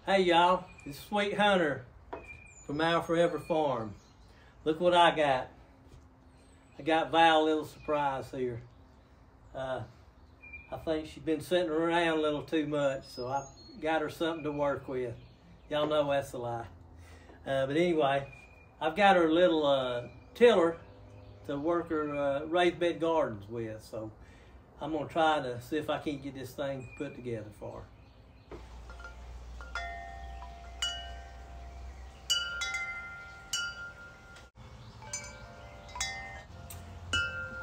Hey y'all, it's Sweet Hunter from Our4Ever Farm. Look what I got. I got Val a little surprise here. I think she's been sitting around a little too much, so I got her something to work with. Y'all know that's a lie. But anyway, I've got her little tiller to work her raised bed gardens with, so I'm gonna try to see if I can't get this thing put together for her.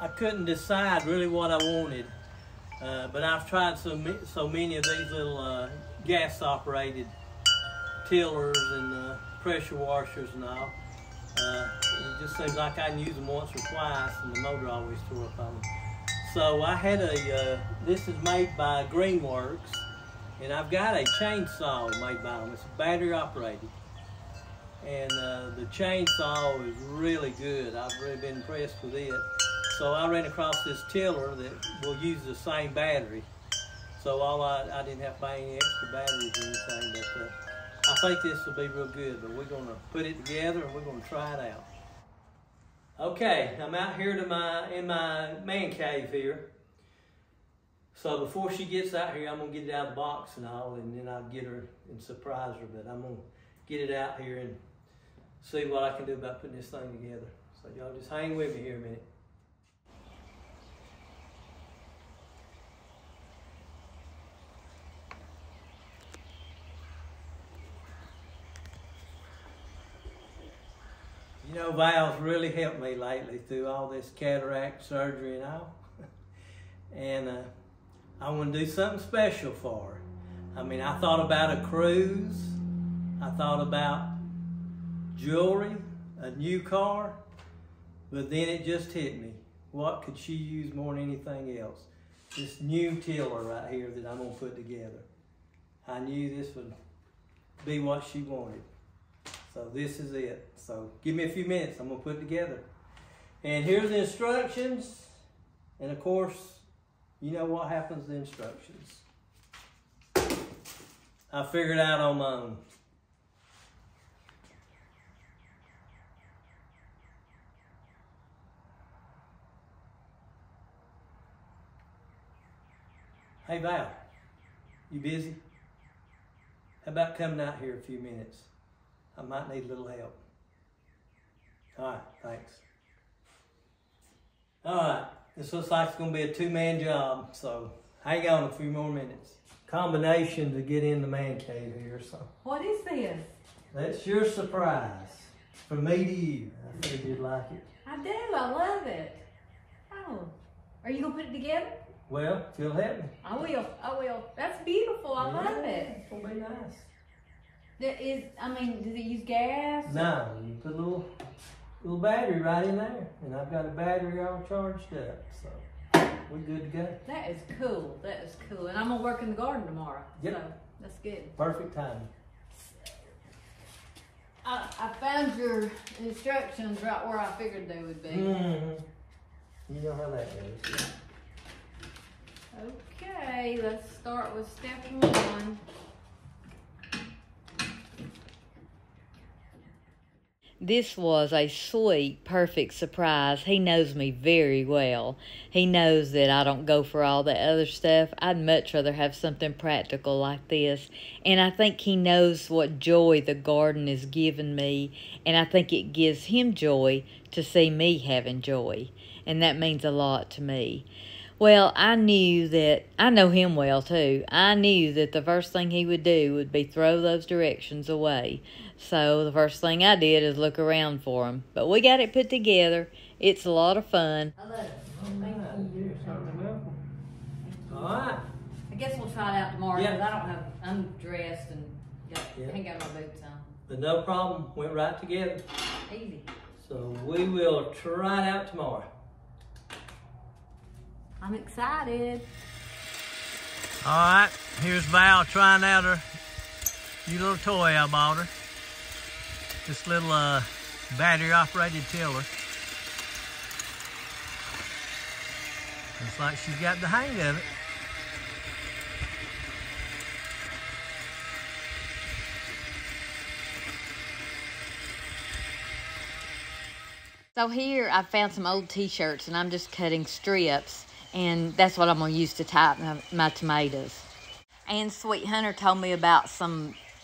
I couldn't decide really what I wanted, but I've tried so many of these little gas-operated tillers and pressure washers and all. It just seems like I can use them once or twice, and the motor always tore up on them. So I had this is made by Greenworks, and I've got a chainsaw made by them. It's battery operated, and the chainsaw is really good. I've really been impressed with it. So I ran across this tiller that will use the same battery. So I didn't have to buy any extra batteries or anything, but I think this will be real good. But we're gonna put it together and we're gonna try it out. Okay, I'm out here in my man cave here. So before she gets out here, I'm gonna get it out of the box and all, and then I'll get her and surprise her. But I'm gonna get it out here and see what I can do about putting this thing together. So y'all just hang with me here a minute. You know, Val's really helped me lately through all this cataract surgery and all. And I want to do something special for her. I mean, I thought about a cruise. I thought about jewelry, a new car. But then it just hit me. What could she use more than anything else? This new tiller right here that I'm going to put together. I knew this would be what she wanted. So this is it. So give me a few minutes, I'm gonna put it together. And here's the instructions. And of course, you know what happens to the instructions. I figured out on my own. Hey Val, you busy? How about coming out here a few minutes? I might need a little help. All right, thanks. All right, this looks like it's gonna be a two-man job, so hang on a few more minutes. Combination to get in the man cave here, so. What is this? That's your surprise from me to you. I figured you'd like it. I do, I love it. Oh, are you gonna put it together? Well, if you'll help me. I will. That's beautiful, I love it. It's gonna be nice. Does it use gas? No, you put a little battery right in there, and I've got a battery all charged up, so we're good to go. That is cool. And I'm gonna work in the garden tomorrow. Yep. So that's good. Perfect timing. I found your instructions right where I figured they would be. Mm-hmm. You know how that goes. Okay, let's start with step 1. This was a sweet, perfect surprise. He knows me very well. He knows that I don't go for all the other stuff. I'd much rather have something practical like this. And I think he knows what joy the garden has given me. And I think it gives him joy to see me having joy. And that means a lot to me. Well, I know him well too. I knew that the first thing he would do would be throw those directions away. So the first thing I did is look around for him. But we got it put together. It's a lot of fun. I love it. Thank you. You're certainly welcome. All right. I guess we'll try it out tomorrow because Yeah. I'm dressed and ain't got my boots on. But no problem. Went right together. Easy. So we will try it out tomorrow. I'm excited. All right, here's Val trying out her new little toy I bought her. This little battery-operated tiller. Looks like she's got the hang of it. So here I found some old t-shirts and I'm just cutting strips, and that's what I'm going to use to tie up my tomatoes. And Sweet Hunter told me about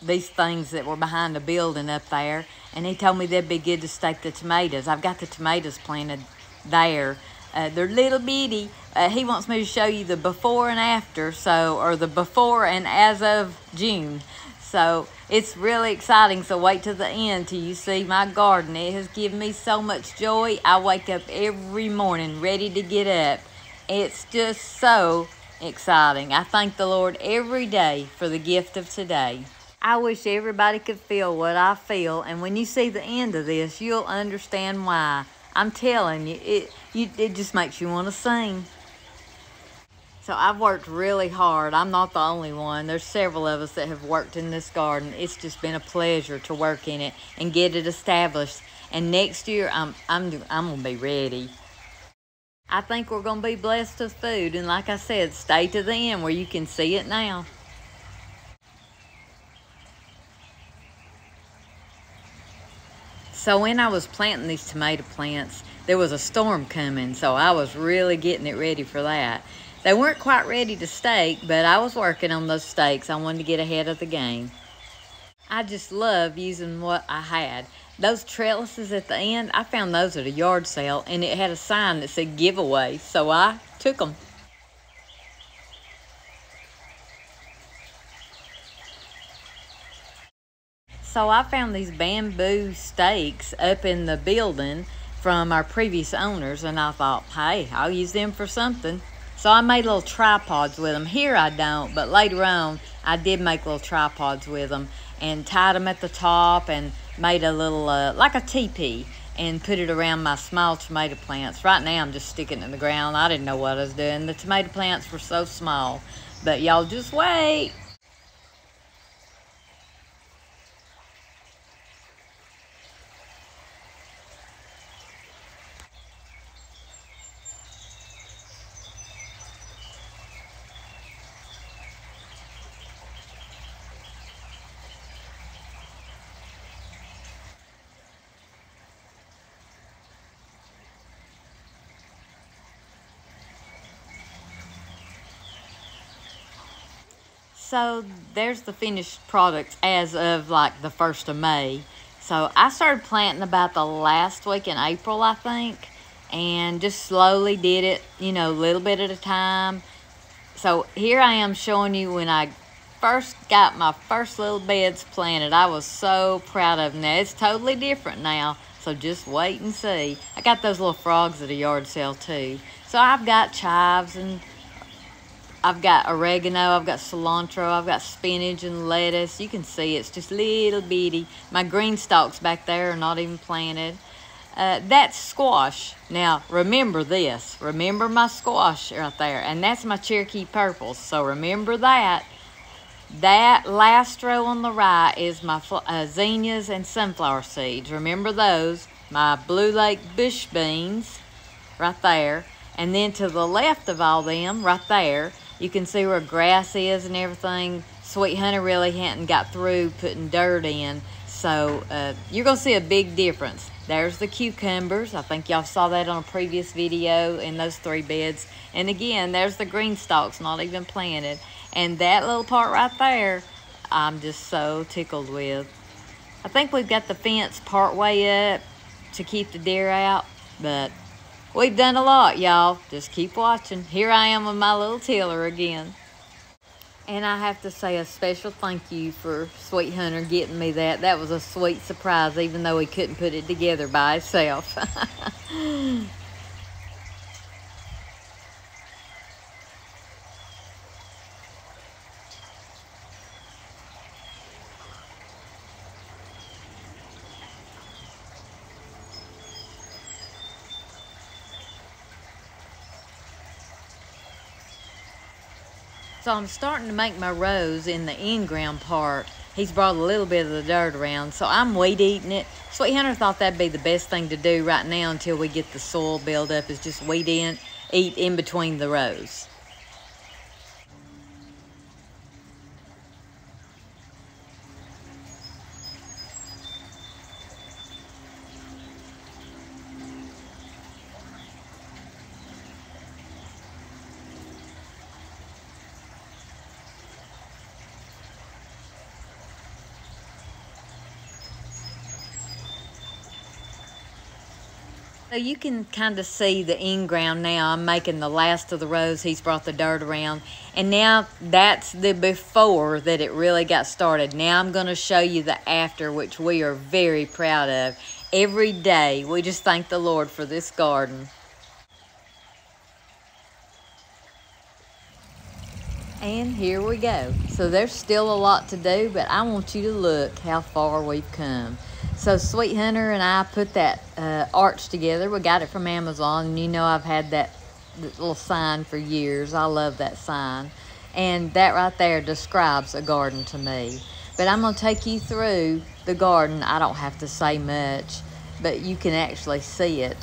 these things that were behind the building up there, and he told me they'd be good to stake the tomatoes. I've got the tomatoes planted there. They're little bitty. He wants me to show you the before and after, or the before and as of June. So it's really exciting. So wait till the end till you see my garden. It has given me so much joy. I wake up every morning ready to get up. It's just so exciting. I thank the Lord every day for the gift of today. I wish everybody could feel what I feel, and when you see the end of this, you'll understand why. I'm telling you, it just makes you want to sing. So I've worked really hard. I'm not the only one. There's several of us that have worked in this garden. It's just been a pleasure to work in it and get it established. And next year, I'm gonna be ready. I think we're gonna be blessed with food, and like I said, stay to the end where you can see it now. So when I was planting these tomato plants, there was a storm coming, so I was really getting it ready for that. They weren't quite ready to stake, but I was working on those stakes. I wanted to get ahead of the game. I just love using what I had. Those trellises at the end, I found those at a yard sale, and it had a sign that said giveaway, so I took them. So I found these bamboo stakes up in the building from our previous owners, and I thought, hey, I'll use them for something. So I made little tripods with them. Here I don't, but later on I did make little tripods with them and tied them at the top and made a little, like a teepee, and put it around my small tomato plants. Right now I'm just sticking it in the ground. I didn't know what I was doing. The tomato plants were so small, but y'all just wait. So there's the finished product as of like the 1st of May. So I started planting about the last week in April, I think, and just slowly did it, you know, a little bit at a time. So here I am showing you when I first got my first little beds planted. I was so proud of them. Now it's totally different now, so just wait and see. I got those little frogs at a yard sale too. So I've got chives, and I've got oregano, I've got cilantro, I've got spinach and lettuce. You can see it's just little bitty. My green stalks back there are not even planted. That's squash. Now, remember this. Remember my squash right there. And that's my Cherokee purples. So remember that. That last row on the right is my zinnias and sunflower seeds. Remember those. My Blue Lake bush beans right there. And then to the left of all them, right there, you can see where grass is and everything. Sweet Hunter really hadn't got through putting dirt in. So you're going to see a big difference. There's the cucumbers. I think y'all saw that on a previous video in those 3 beds. And again, there's the green stalks, not even planted. And that little part right there, I'm just so tickled with. I think we've got the fence part way up to keep the deer out, but we've done a lot, y'all. Just keep watching. Here I am with my little tiller again. And I have to say a special thank you for Sweet Hunter getting me that. That was a sweet surprise, even though he couldn't put it together by himself. So I'm starting to make my rows in the in-ground part. He's brought a little bit of the dirt around, so I'm weed eating it. Sweet Hunter thought that'd be the best thing to do right now until we get the soil built up, is just weed eat in between the rows. So you can kind of see the in-ground now. I'm making the last of the rows. He's brought the dirt around. And now that's the before that it really got started. Now I'm going to show you the after, which we are very proud of. Every day, we just thank the Lord for this garden. And here we go. So there's still a lot to do, but I want you to look how far we've come. So Sweet Hunter and I put that arch together. We got it from Amazon, and you know I've had that little sign for years. I love that sign. And that right there describes a garden to me. But I'm going to take you through the garden. I don't have to say much, but you can actually see it.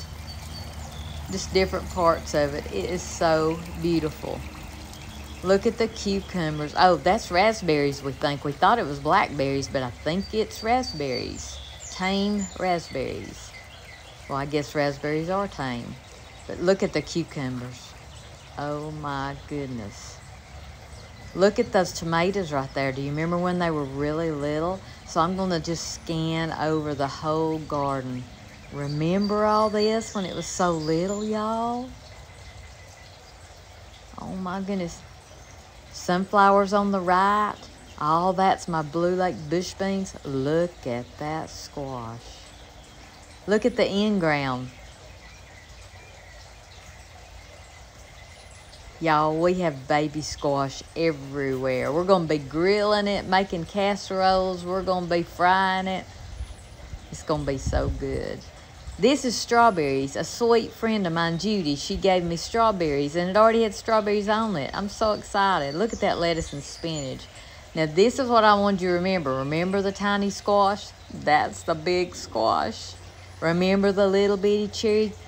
Just different parts of it. It is so beautiful. Look at the cucumbers. Oh, that's raspberries, we think. We thought it was blackberries, but I think it's raspberries. Tame raspberries. Well, I guess raspberries are tame. But look at the cucumbers. Oh, my goodness. Look at those tomatoes right there. Do you remember when they were really little? So I'm going to just scan over the whole garden. Remember all this when it was so little, y'all? Oh, my goodness. Sunflowers on the right. All that's my Blue Lake bush beans. Look at that squash. Look at the in-ground. Y'all, we have baby squash everywhere. We're going to be grilling it, making casseroles. We're going to be frying it. It's going to be so good. This is strawberries. A sweet friend of mine, Judy, she gave me strawberries, and it already had strawberries on it. I'm so excited. Look at that lettuce and spinach. Now, this is what I wanted you to remember. Remember the tiny squash? That's the big squash. Remember the little bitty Cherokee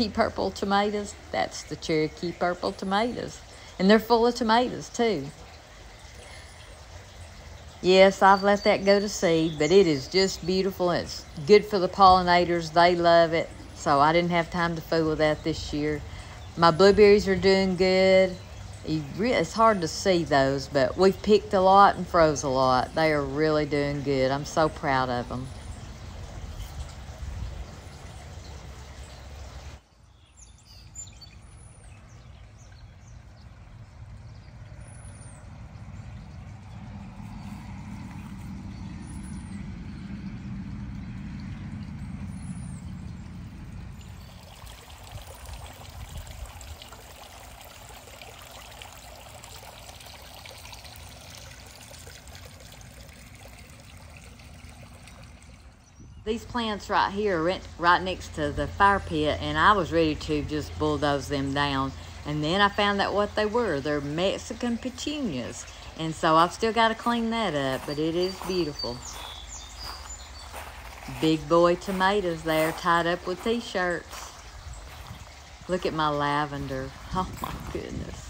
purple tomatoes? That's the Cherokee purple tomatoes. And they're full of tomatoes, too. Yes, I've let that go to seed, but it is just beautiful. It's good for the pollinators. They love it. So I didn't have time to fool with that this year. My blueberries are doing good. It's hard to see those, but we've picked a lot and froze a lot. They are really doing good. I'm so proud of them. These plants right here are right next to the fire pit, and I was ready to just bulldoze them down. And then I found out what they were. They're Mexican petunias. And so I've still got to clean that up, but it is beautiful. Big boy tomatoes there tied up with t-shirts. Look at my lavender. Oh my goodness.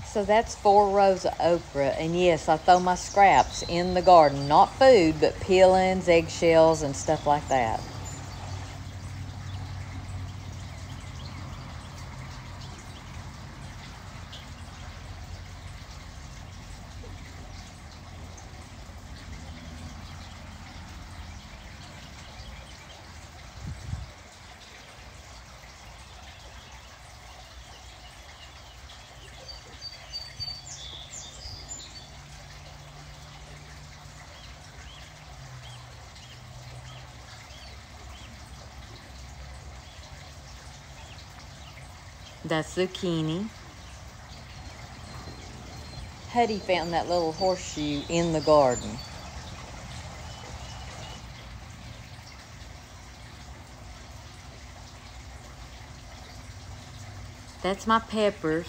So that's 4 rows of okra, and yes, I throw my scraps in the garden. Not food, but peelings, eggshells, and stuff like that. That's zucchini. Huddy found that little horseshoe in the garden. That's my peppers.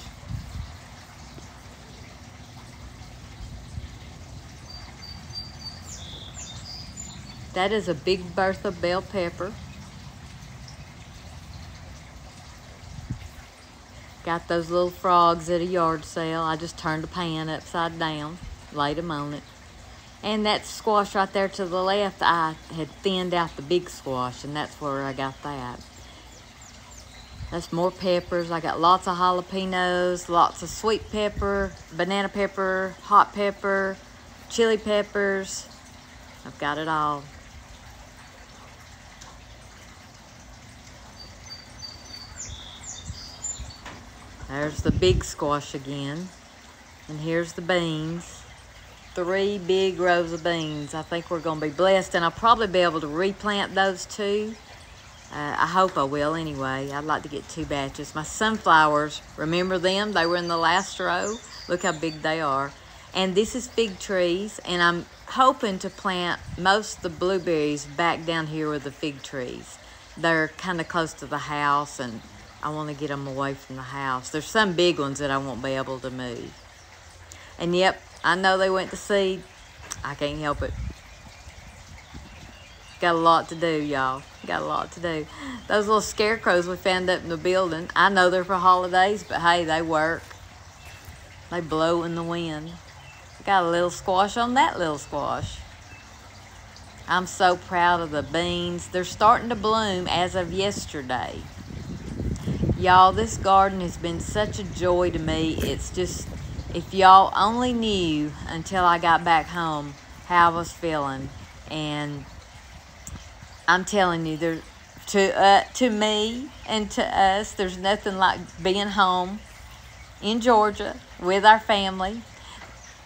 That is a big Bertha bell pepper. Got those little frogs at a yard sale. I just turned the pan upside down, laid them on it. And that squash right there to the left, I had thinned out the big squash, and that's where I got that. That's more peppers. I got lots of jalapenos, lots of sweet pepper, banana pepper, hot pepper, chili peppers. I've got it all. There's the big squash again. And here's the beans. 3 big rows of beans. I think we're going to be blessed, and I'll probably be able to replant those too. I hope I will anyway. I'd like to get 2 batches. My sunflowers, remember them? They were in the last row. Look how big they are. And this is fig trees, and I'm hoping to plant most of the blueberries back down here with the fig trees. They're kind of close to the house, and I want to get them away from the house. There's some big ones that I won't be able to move. And yep, I know they went to seed. I can't help it. Got a lot to do, y'all. Got a lot to do. Those little scarecrows we found up in the building, I know they're for holidays, but hey, they work. They blow in the wind. Got a little squash on that little squash. I'm so proud of the beans. They're starting to bloom as of yesterday. Y'all, this garden has been such a joy to me. It's just, if y'all only knew until I got back home how I was feeling. And I'm telling you, to me and to us, there's nothing like being home in Georgia with our family.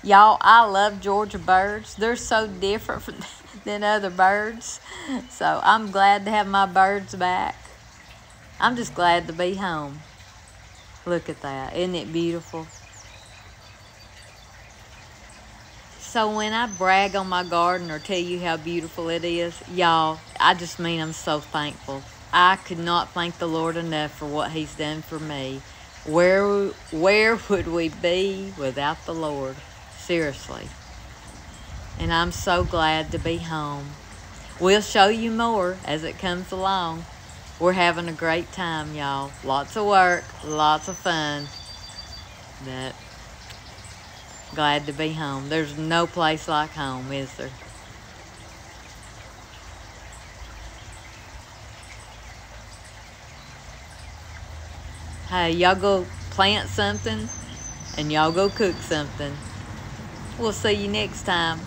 Y'all, I love Georgia birds. They're so different than other birds. So I'm glad to have my birds back. I'm just glad to be home. Look at that. Isn't it beautiful? So when I brag on my garden or tell you how beautiful it is, y'all, I just mean I'm so thankful. I could not thank the Lord enough for what He's done for me. Where would we be without the Lord? Seriously. And I'm so glad to be home. We'll show you more as it comes along. We're having a great time, y'all. Lots of work, lots of fun. But glad to be home. There's no place like home, is there? Hey, y'all go plant something and y'all go cook something. We'll see you next time.